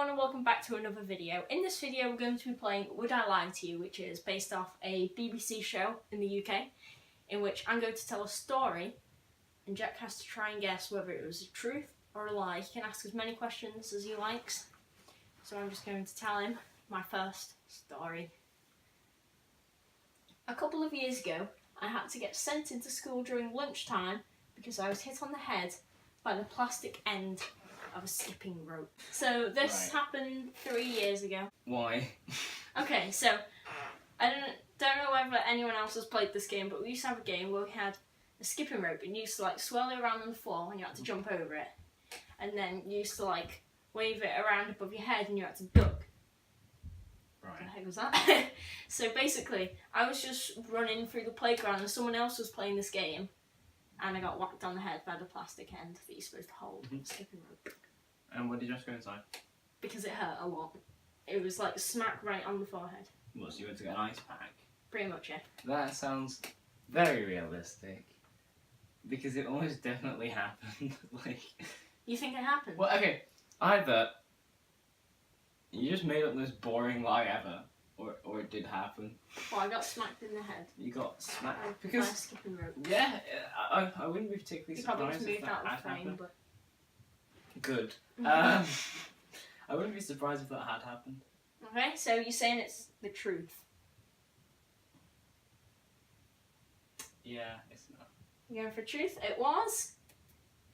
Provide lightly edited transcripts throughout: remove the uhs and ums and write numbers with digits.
everyone and welcome back to another video. In this video we're going to be playing Would I Lie to You, which is based off a BBC show in the UK, in which I'm going to tell a story and Jack has to try and guess whether it was a truth or a lie. He can ask as many questions as he likes. So I'm just going to tell him my first story. A couple of years ago, I had to get sent into school during lunchtime because I was hit on the head by the plastic end of a skipping rope. So this happened 3 years ago. Why? Okay, so I don't know whether anyone else has played this game, but we used to have a game where we had a skipping rope and you used to like swirl it around on the floor and you had to jump over it. And then you used to like wave it around above your head and you had to duck. Right. What the heck was that? So basically, I was just running through the playground and someone else was playing this game and I got whacked on the head by the plastic end that you're supposed to hold the skipping rope. And what did you just go inside? Because it hurt a lot. It was like smack right on the forehead. What, so you went to get an ice pack? Pretty much, yeah. That sounds very realistic. Because it almost definitely happened. Like. You think it happened? Well, okay. Either you just made up the most boring lie ever, or it did happen. Well, I got smacked in the head. You got smacked by a because skipping rope. yeah, I wouldn't be particularly You probably surprised just if moved that out of had the frame, happened. but Good. I wouldn't be surprised if that had happened. okay. So you're saying it's the truth? Yeah, it's not. You're going for truth? It was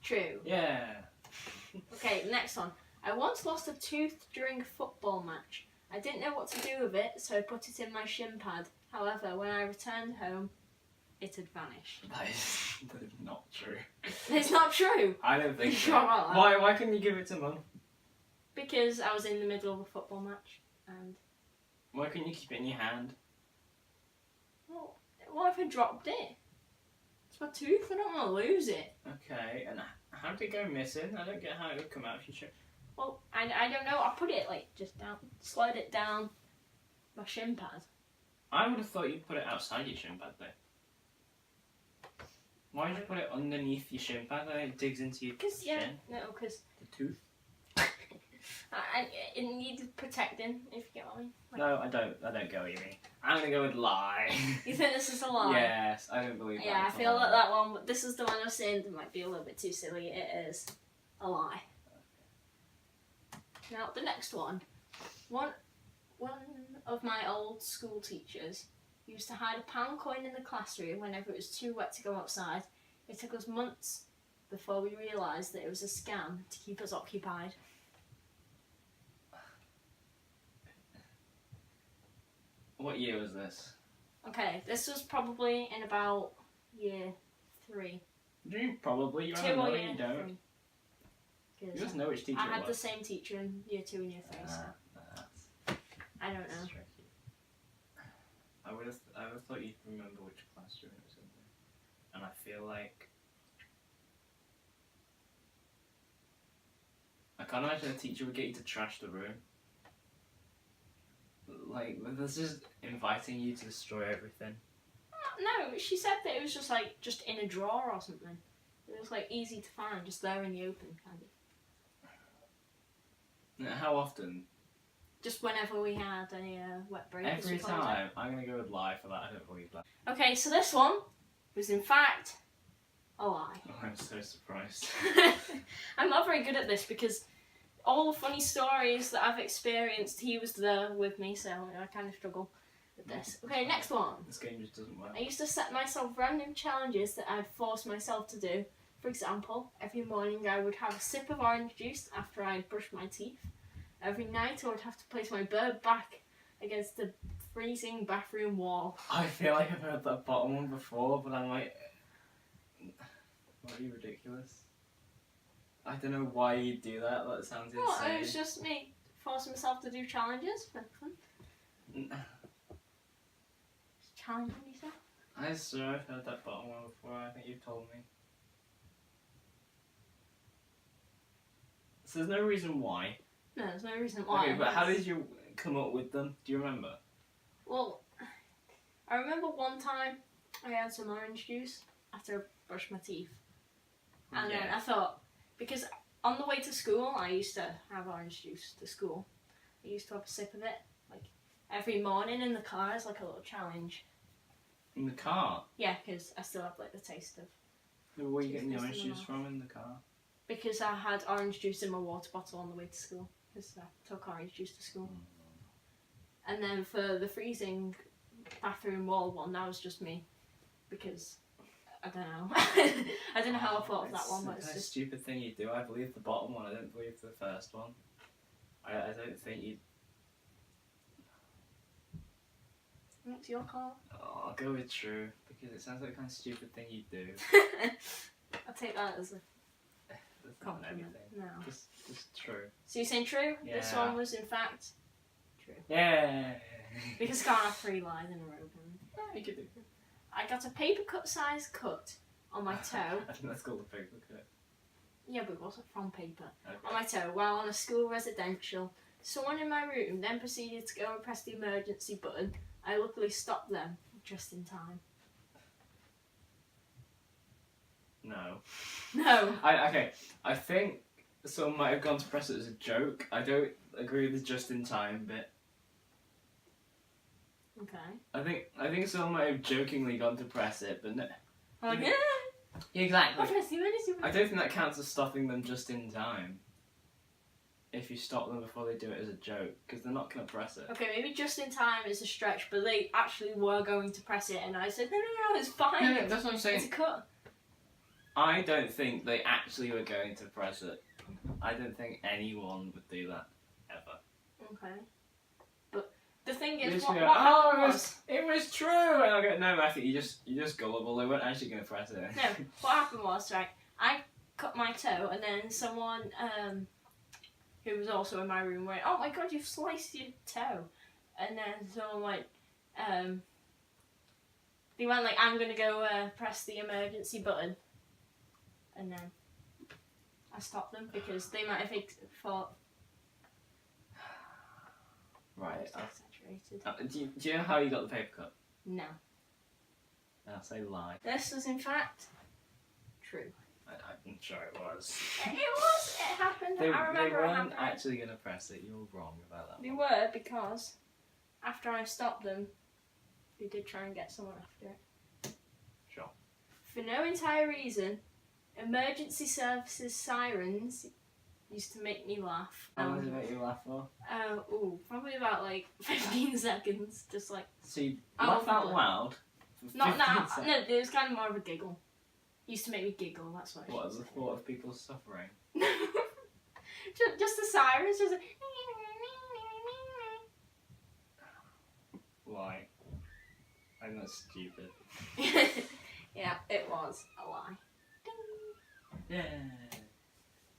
true. Yeah. Okay, next one. I once lost a tooth during a football match. I didn't know what to do with it, so I put it in my shin pad. However, when I returned home, it had vanished. That is not true. It's not true. I don't think so. Sure about that? Why couldn't you give it to Mum? Because I was in the middle of a football match, and Why couldn't you keep it in your hand? well, what if I dropped it? It's my tooth. I don't want to lose it. Okay, and how did it go missing? I don't get how it would come out if you should. Well, I don't know. I put it like just down, slide it down my shin pad. I would have thought you'd put it outside your shin pad though. Why did you put it underneath your shin pad? It digs into your shin. Because The tooth. it needed protecting. If you get what I mean. Like, No, I don't go with you. I'm gonna go with lie. you think this is a lie? Yes, I don't believe that. Yeah, I at feel all. like that one. But this is the one I was saying that might be a little bit too silly. It is a lie. Now the next one. One of my old school teachers used to hide a pound coin in the classroom whenever it was too wet to go outside. It took us months before we realised that it was a scam to keep us occupied. What year was this? Okay, this was probably in about year 3. Do you probably? You 2 don't or know. year You don't. 3. You just know which teacher I it had was. the same teacher in year 2 and year 3, so I don't That's know. tricky. I would have thought you'd remember which classroom it was in. And I feel like I can't imagine a teacher would get you to trash the room. Like, this is inviting you to destroy everything. No, she said that it was just like just in a drawer or something. It was like easy to find, just there in the open, kind of. Now, how often? Just whenever we had a wet break. as we Every called it. time. I'm gonna go with lie for that. I don't believe that. Okay, so this one was in fact a lie. Oh, I'm so surprised. I'm not very good at this because all the funny stories that I've experienced, he was there with me, so I kind of struggle with this. Okay, next one. This game just doesn't work. I used to set myself random challenges that I'd force myself to do. For example, every morning I would have a sip of orange juice after I'd brushed my teeth. Every night I would have to place my bird back against the freezing bathroom wall. I feel like I've heard that bottom one before, but I'm like, are you ridiculous? I don't know why you do that. That sounds insane. Well, it was just me forcing myself to do challenges for fun. Just challenging yourself. I swear I've heard that bottom one before. I think you've told me. So there's no reason why. No, there's no reason why. Okay, but how did you come up with them? Do you remember? Well, I remember one time I had some orange juice after I brushed my teeth. And then I thought, because on the way to school, I used to have orange juice to school. I used to have a sip of it, like, every morning in the car as, like, a little challenge. In the car? Yeah, because I still have, like, the taste of... Where were you getting the Toothpaste orange in my juice mouth. from in the car? Because I had orange juice in my water bottle on the way to school. Because I took orange juice to school. And then for the freezing bathroom wall one, that was just me. Because, I don't know. I don't know how I thought of that one, but It's it's a just... stupid thing you do. I believe the bottom one, I don't believe the first one. I don't think you... What's your call? Oh, I'll go with true, because it sounds like the kind of stupid thing you do. I'll take that as a That's not compliment. everything. No. Just true. So you're saying true? This Yeah. one was in fact true. Yeah. Because I can't have 3 lies in a row. Yeah, you could do. I got a paper cut size cut on my toe. I think that's called a paper cut. Yeah, but it wasn't from paper. Okay. On my toe while on a school residential. Someone in my room then proceeded to go and press the emergency button. I luckily stopped them just in time. No. No. I think someone might have gone to press it as a joke. I don't agree with the just in time bit. Okay. I think someone might have jokingly gone to press it, but no. I'm like, Yeah. yeah. Exactly. I'll press the emergency I button. don't think that counts as stopping them just in time. If you stop them before they do it as a joke, because they're not going to press it. Okay, maybe just in time is a stretch, but they actually were going to press it, and I said, no, it's fine. No, that's what I'm It's saying. a cut. I don't think they actually were going to press it. I don't think anyone would do that, ever. Okay. But the thing They is, just what go, happened oh, was... it was true! And I go, no, Matthew, you're just gullible. They weren't actually going to press it. No, what happened was, right, I cut my toe, and then someone who was also in my room went, oh my god, you've sliced your toe. And then someone went, they went like, I'm going to go press the emergency button. And then I stopped them because they might have thought I Right. was exaggerated. Do you know how you got the paper cut? No. I'll say lie. This was in fact true. I'm sure it was. It was, it happened. They I remember it weren't happened. actually going to press it. You were wrong about that They one. were, because after I stopped them, they did try and get someone after it. Sure. For no entire reason, emergency services sirens used to make me laugh. How long did it make you laugh for? Probably about like 15 seconds, just like... So you Oh, laugh out probably. loud? For Not 15 that, seconds? no, it was kind of more of a giggle. Used to make me giggle, that's what I What, should the say. thought of people suffering? just the sirens, just like... Why? I'm not stupid. Yeah, it was a lie. Yeah.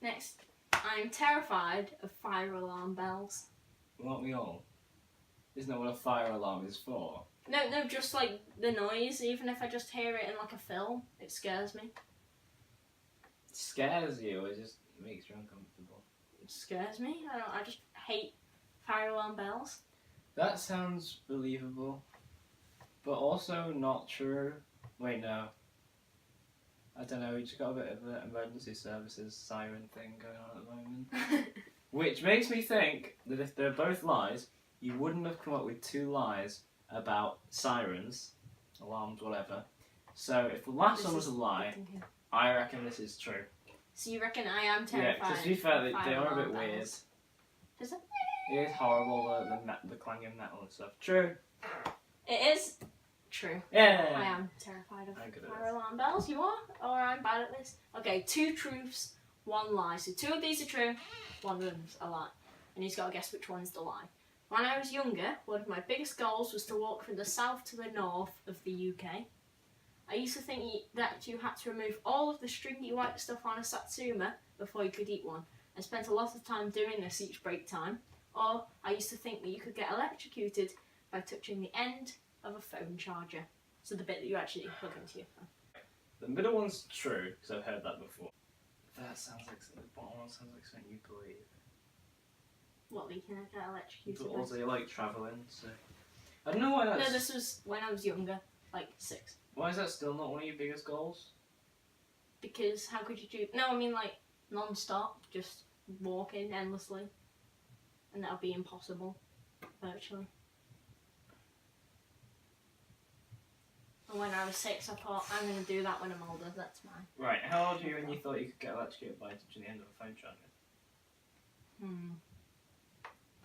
Next, I'm terrified of fire alarm bells. Well, aren't we all? Isn't that what a fire alarm is for? No, just like the noise, even if I just hear it in like a film, it scares me. It scares you, it just makes you uncomfortable. It scares me. I just hate fire alarm bells. That sounds believable, but also not true. Wait, no. I don't know, we just got a bit of an emergency services siren thing going on at the moment. Which makes me think that if they're both lies, you wouldn't have come up with 2 lies about sirens, alarms, whatever. So if the last This one was is a lie, good thinking. I reckon this is true. So you reckon I am Yeah, terrified? because to be fair, of they fire are a bit alarm weird. bells? Is it? It is horrible, the clanging metal and stuff. True. It is true. Yeah. I am terrified of I'm good at fire this. alarm bells. You are? Or I'm bad at this? Okay, 2 truths, 1 lie. So 2 of these are true, 1 of them's a lie. And he's got to guess which one's the lie. When I was younger, one of my biggest goals was to walk from the south to the north of the UK. I used to think that you had to remove all of the stringy white stuff on a satsuma before you could eat one. I spent a lot of time doing this each break time. Or I used to think that you could get electrocuted by touching the end of a phone charger. So the bit that you actually plug into your phone. The middle one's true, because I've heard that before. That sounds like, the bottom one sounds like something you believe. What, that you can get electrocuted But by? also you like travelling, so... I don't know why that's... No, this was when I was younger, like 6. Why is that still not one of your biggest goals? Because how could you do... No, I mean like, non-stop, just walking endlessly, and that'll be impossible, virtually. And when I was 6, I thought, I'm going to do that when I'm older, that's mine. Right, how old were you when you thought you could get electrocuted by touching the end of a phone charger?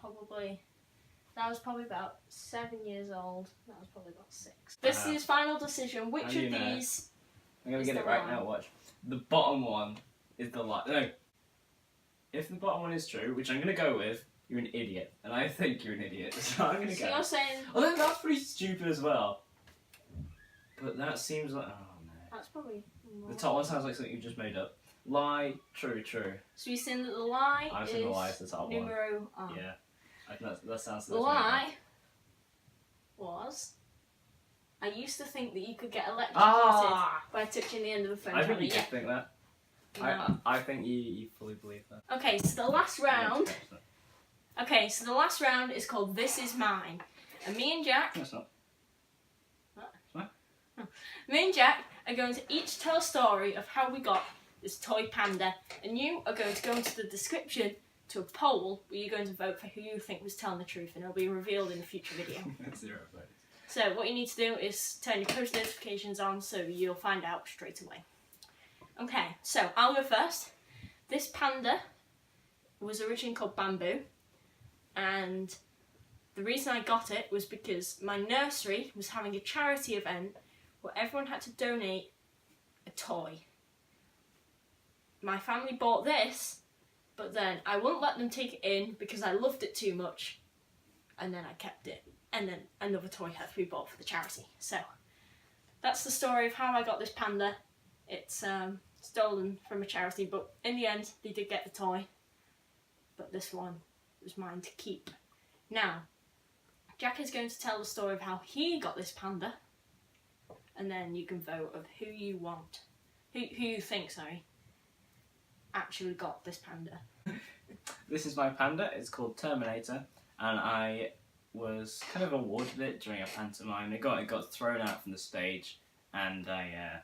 Probably, that was probably about 7 years old. That was probably about 6. This is final decision. Which of these? I'm going to is get it the right lie? now, watch. The bottom one is the lie. No. If the bottom one is true, which I'm going to go with, you're an idiot. And I think you're an idiot, so I'm going to So go. you're saying... Although that's pretty stupid as well. But that seems like... Oh, no. That's probably... The top one sounds like something you just made up. Lie, true. So you're saying that the lie I'm is saying the lie is the top one. numero R. Yeah. I think that sounds... The lie was... I used to think that you could get electrocuted by touching the end of the phone. I think you charger. did think that. No. I think you fully believe that. Okay, so the last round... Okay, so the last round is called This Is Mine. And me and Jack... No, it's not. Me and Jack are going to each tell a story of how we got this toy panda, and you are going to go into the description to a poll where you're going to vote for who you think was telling the truth, and it'll be revealed in a future video. 0 votes. So what you need to do is turn your post notifications on so you'll find out straight away. Okay, so I'll go first. This panda was originally called Bamboo, and the reason I got it was because my nursery was having a charity event where everyone had to donate a toy. My family bought this, but then I wouldn't let them take it in because I loved it too much, and then I kept it, and then another toy had to be bought for the charity. So that's the story of how I got this panda. It's stolen from a charity, but in the end they did get the toy, but this one was mine to keep. Now Jack is going to tell the story of how he got this panda, and then you can vote of who you want, who you think, actually got this panda. This is my panda. It's called Terminator, and I was kind of awarded it during a pantomime. It got thrown out from the stage, and I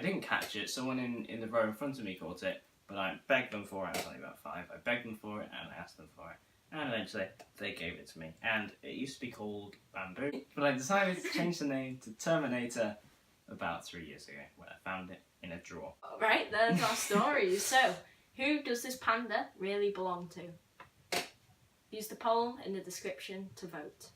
didn't catch it. Someone in the row in front of me caught it, but I begged them for it. I was only about 5. I begged them for it, and I asked them for it. And eventually, they gave it to me. And it used to be called Bamboo. But I decided to change the name to Terminator about 3 years ago, when I found it in a drawer. Right, there's our stories. So, who does this panda really belong to? Use the poll in the description to vote.